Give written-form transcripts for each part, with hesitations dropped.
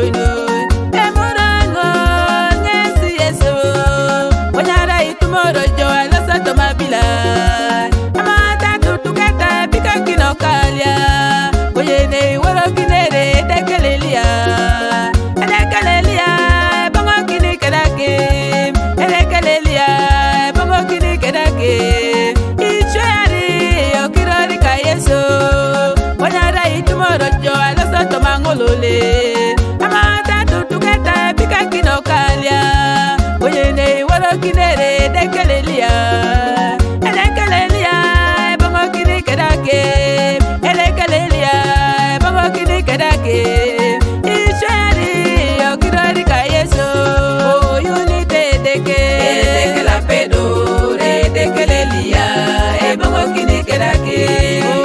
no emurango ngesi yeso onyara itumoro jo alasa to mabila amata tutukata pika kinokalia oyene woro kinere dekelelia bongo kini kedake dekelelia bongo kini kedake ichari okirori ka yeso onyara itumoro jo alasa to mangolole amata tutukata pika kinokalia oyene woro kinere dekelelia bongo kini kedake dekelelia bongo kini kedake ichari okirori ka yeso oyunite deke la pedo dekelelia bongo kini kedake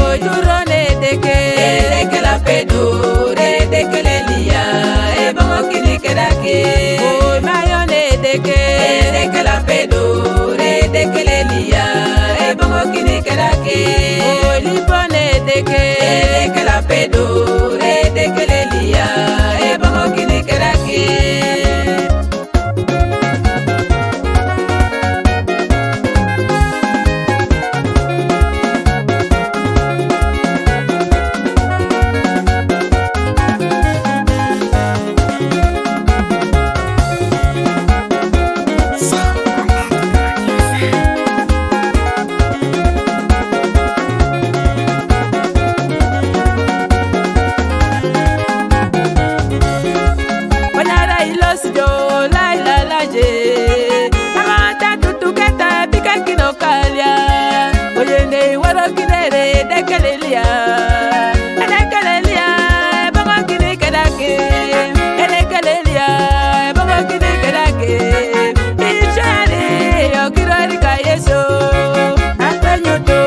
oyurone deke la pedo dekelelia bongo kini kedake oy mayone deke la pedo dekelelia bongo kini kedake oy lipone deke la pedo dekelelia bongo kini kedake amata tutuketa pika kinokalia oyene waro kinere dekelelia bongo kini kedake dekelelia bongo kini kedake ichari okirori ka yeso akwenyuto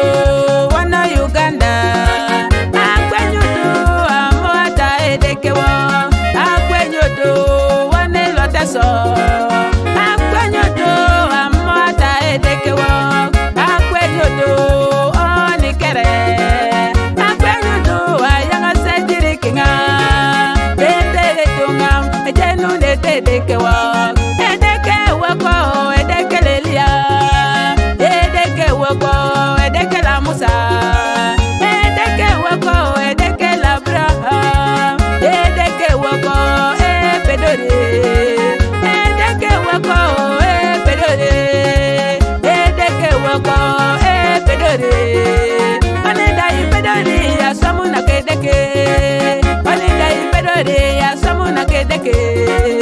wana Uganda akwenyuto amoata edekewo akwenyuto wane loteso akwenyodo amata edekewo akwenyodo onikere akwenyodo ayanga sejiri kinga edele tunga ejenu edekewo ko edekelelia ko edekela Musa ko edekela Abraham ko pedore samuna kedeke